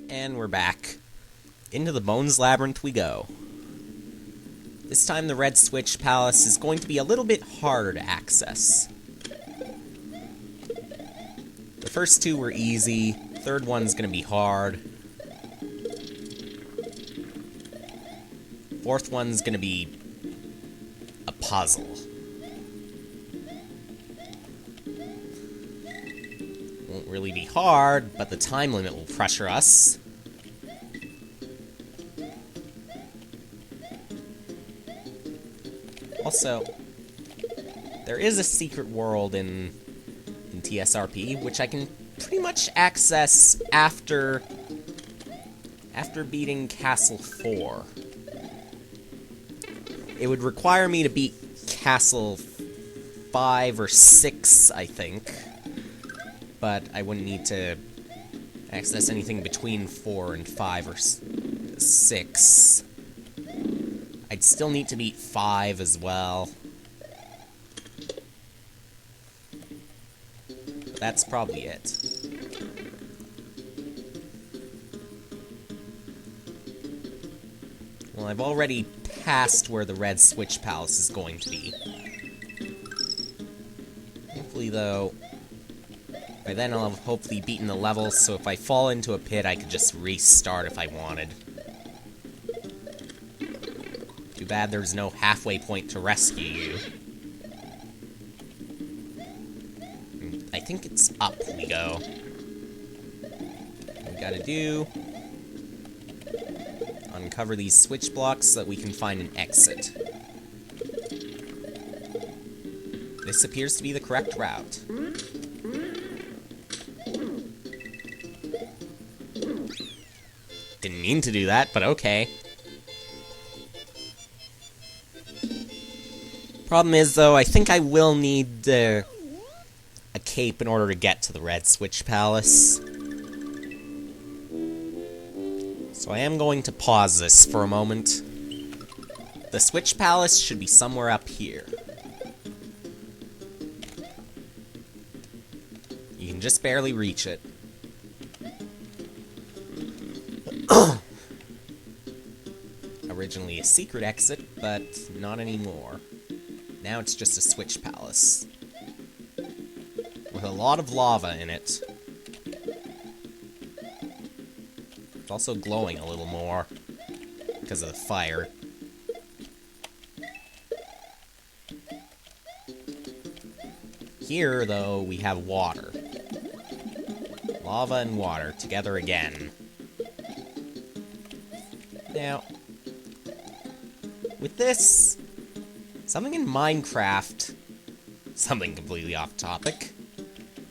And we're back. Into the Bones Labyrinth we go. This time the Red Switch Palace is going to be a little bit harder to access. The first two were easy, third one's gonna be hard. Fourth one's gonna be a puzzle. Won't really be hard, but the time limit will pressure us. Also, there is a secret world in TSRP, which I can pretty much access after beating Castle 4. It would require me to beat Castle 5 or 6, I think. But I wouldn't need to access anything between 4 and 5 or 6. I'd still need to beat 5 as well. But that's probably it. Well, I've already passed where the Red Switch Palace is going to be. Hopefully, though, by then I'll have hopefully beaten the level, so if I fall into a pit, I could just restart if I wanted. Too bad there's no halfway point to rescue you. I think it's up we go. What we gotta do... uncover these switch blocks so that we can find an exit. This appears to be the correct route. Didn't mean to do that, but okay. Problem is, though, I think I will need a cape in order to get to the Red Switch Palace. So I am going to pause this for a moment. The Switch Palace should be somewhere up here. You can just barely reach it. Originally a secret exit, but not anymore. Now it's just a Switch Palace. With a lot of lava in it. It's also glowing a little more because of the fire. Here, though, we have water. Lava and water together again. Now, with this, something in Minecraft, something completely off topic,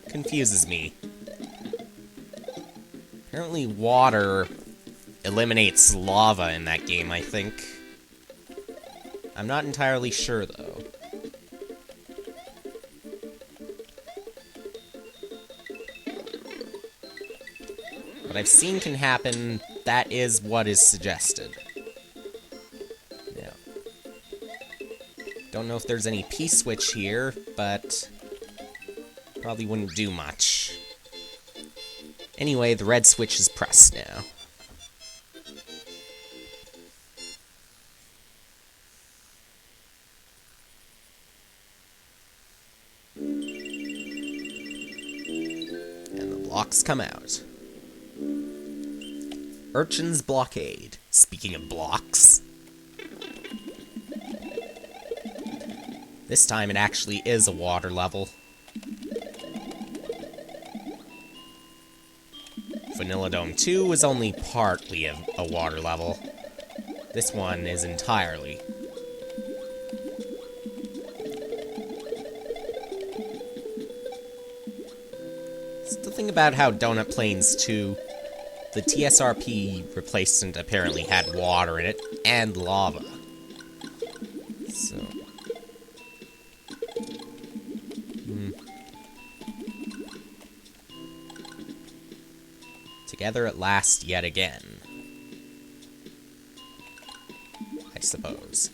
confuses me. Apparently water eliminates lava in that game, I think. I'm not entirely sure, though. What I've seen can happen, that is what is suggested. Yeah. Don't know if there's any P-switch here, but probably wouldn't do much. Anyway, the red switch is pressed now. And the blocks come out. Urchin's Blockade. Speaking of blocks. This time it actually is a water level. Vanilla Dome 2 was only partly a water level. This one is entirely. Still think about how Donut Plains 2, the TSRP replacement apparently had water in it, and lava. So... Together at last yet again. I suppose.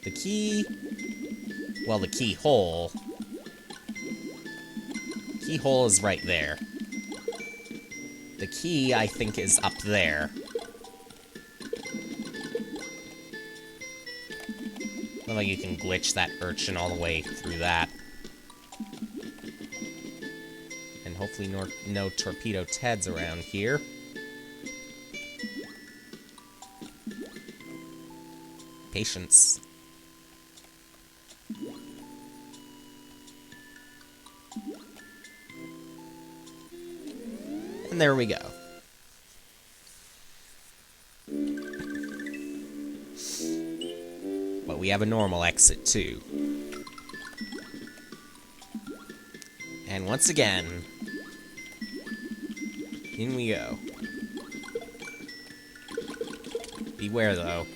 The key... Well, the keyhole... keyhole is right there. The key, I think, is up there. Look like you can glitch that urchin all the way through that. And hopefully no torpedo Teds around here. Patience. And there we go. But we have a normal exit, too. And once again, in we go. Beware, though.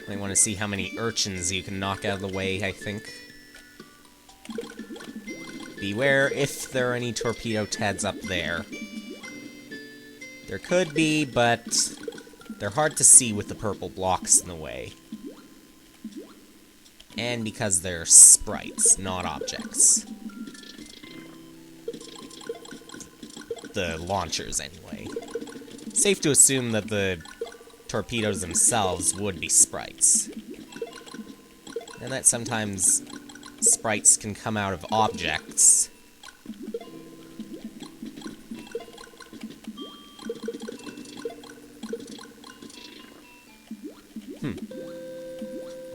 I want to see how many urchins you can knock out of the way, I think. Beware if there are any torpedo Teds up there. There could be, but they're hard to see with the purple blocks in the way. And because they're sprites, not objects. The launchers, anyway. Safe to assume that the torpedoes themselves would be sprites. And that sometimes sprites can come out of objects.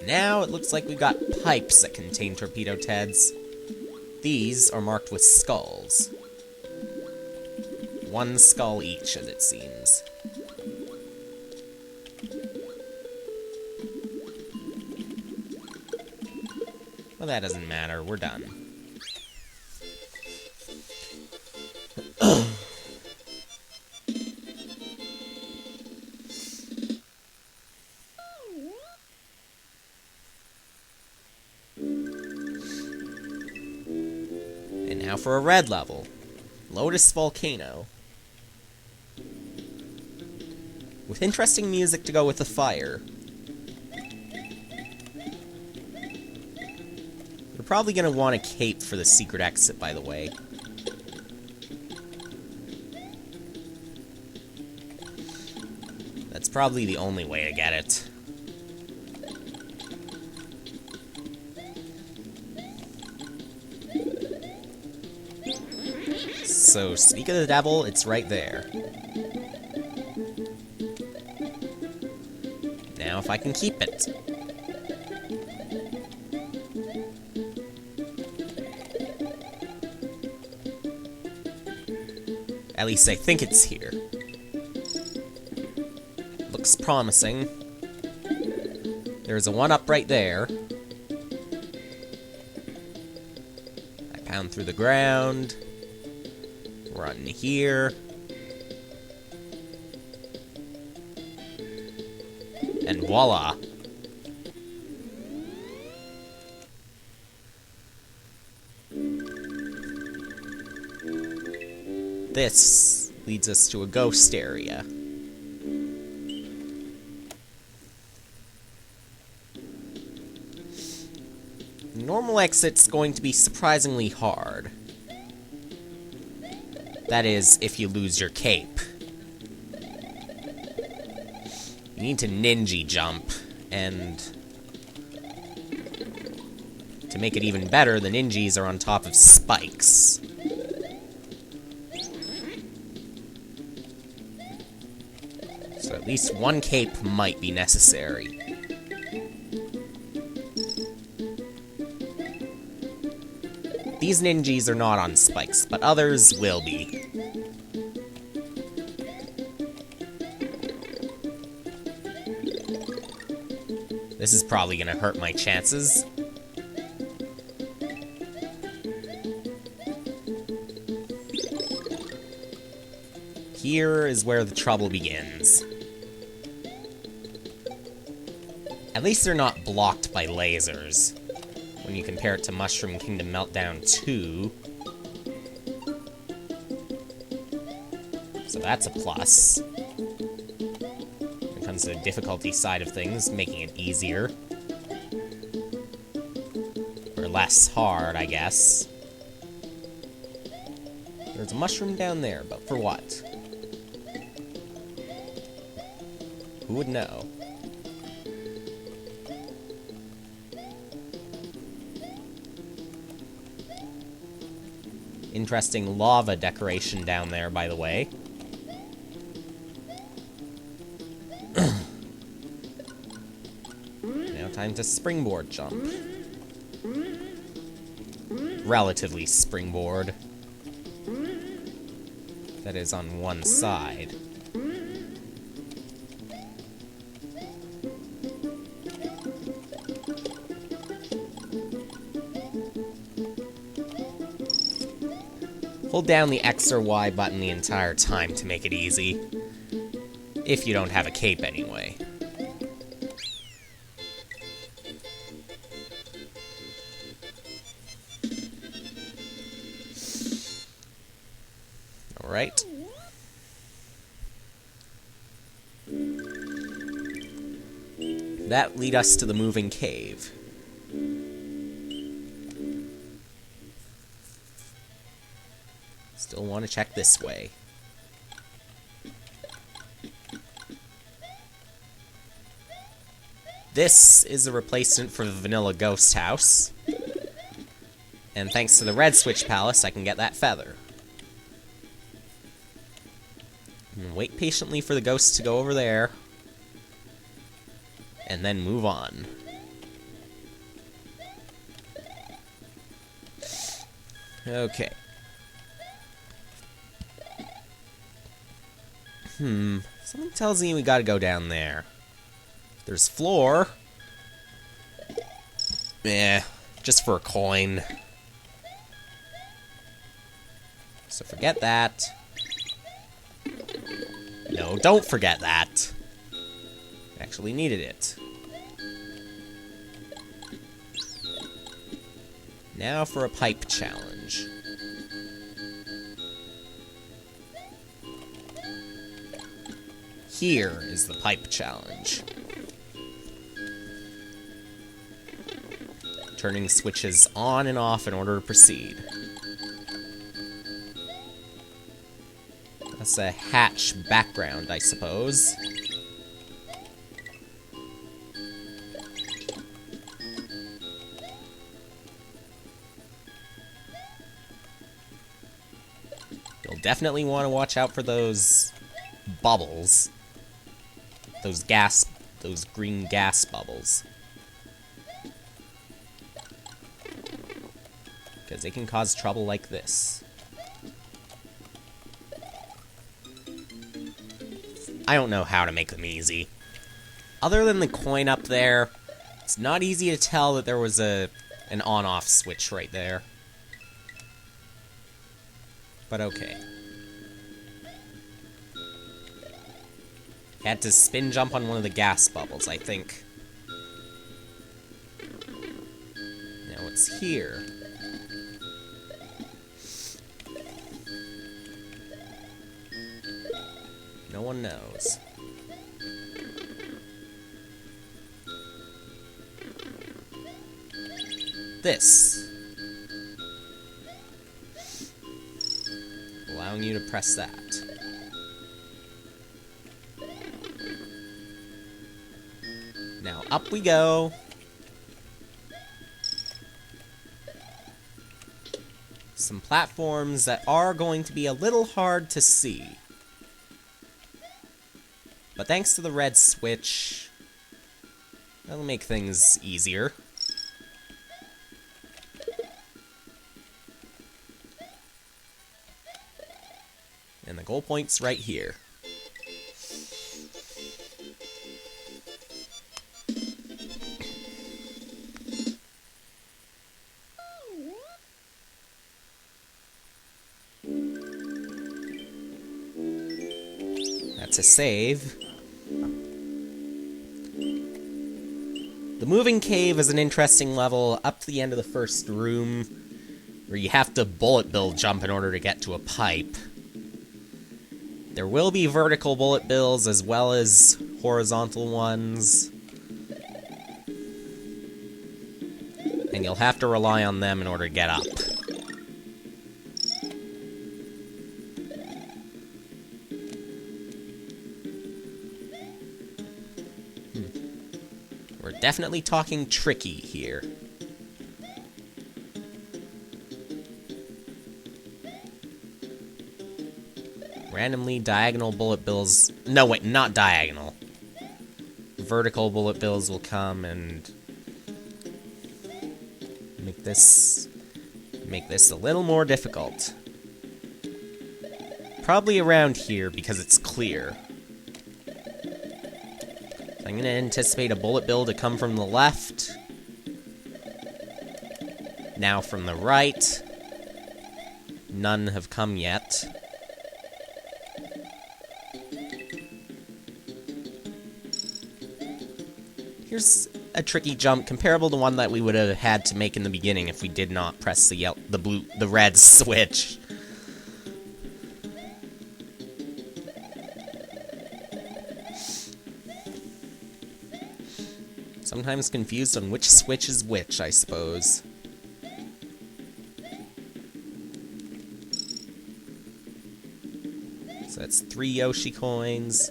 Now it looks like we've got pipes that contain torpedo Teds. These are marked with skulls. One skull each, as it seems. Well, that doesn't matter. We're done. And now for a red level. Lotus Volcano. With interesting music to go with the fire. You're probably going to want a cape for the secret exit, by the way. That's probably the only way to get it. So, speak of the devil, it's right there. Now if I can keep it. At least I think it's here. Looks promising. There's a one-up right there. I pound through the ground. Run here. And voila. This leads us to a ghost area. Normal exit's going to be surprisingly hard. That is, if you lose your cape. You need to ninja jump, and to make it even better, the ninjas are on top of spikes. So at least one cape might be necessary. These ninjas are not on spikes, but others will be. This is probably gonna hurt my chances. Here is where the trouble begins. At least they're not blocked by lasers, when you compare it to Mushroom Kingdom Meltdown 2. So that's a plus. When it comes to the difficulty side of things, making it easier. Or less hard, I guess. There's a mushroom down there, but for what? Who would know? Interesting lava decoration down there, by the way. Now time to springboard jump. Relatively springboard. That is on one side. Hold down the X or Y button the entire time to make it easy. If you don't have a cape anyway. Alright. That lead us to the moving cave. Still want to check this way. This is a replacement for the vanilla ghost house. And thanks to the red switch palace, I can get that feather. And wait patiently for the ghost to go over there. And then move on. Okay. Something tells me we gotta go down there. There's floor. Just for a coin. So forget that. No, don't forget that. Actually needed it. Now for a pipe challenge. Here is the pipe challenge. Turning switches on and off in order to proceed. That's a hatch background, I suppose. You'll definitely want to watch out for those bubbles. Those green gas bubbles. Because they can cause trouble like this. I don't know how to make them easy. Other than the coin up there, it's not easy to tell that there was an on-off switch right there. But okay. Had to spin jump on one of the gas bubbles, I think. Now it's here. No one knows. This. Allowing you to press that. Now up we go. Some platforms that are going to be a little hard to see. But thanks to the red switch, that'll make things easier. And the goal point's right here. That's a save. The moving cave is an interesting level up to the end of the first room, where you have to bullet bill jump in order to get to a pipe. There will be vertical bullet bills as well as horizontal ones. And you'll have to rely on them in order to get up. We're definitely talking tricky here. Randomly diagonal bullet bills... No, wait, not diagonal. Vertical bullet bills will come and make this a little more difficult. Probably around here because it's clear. So I'm going to anticipate a bullet bill to come from the left. Now from the right. None have come yet. Here's a tricky jump comparable to one that we would have had to make in the beginning if we did not press the red switch. Sometimes confused on which switch is which, I suppose. So that's 3 Yoshi coins.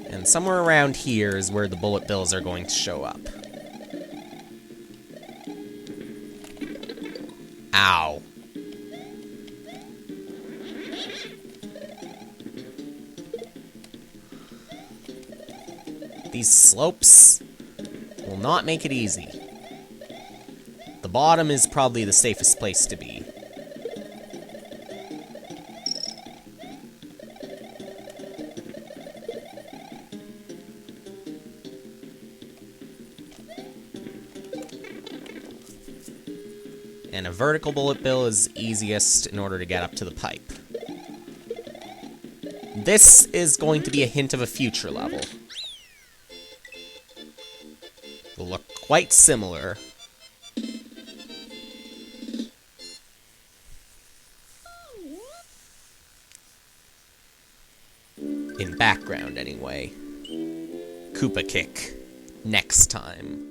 And somewhere around here is where the bullet bills are going to show up. Ow. These slopes will not make it easy. The bottom is probably the safest place to be. And a vertical bullet bill is easiest in order to get up to the pipe. This is going to be a hint of a future level. Will look quite similar. In background, anyway. Koopa kick. Next time.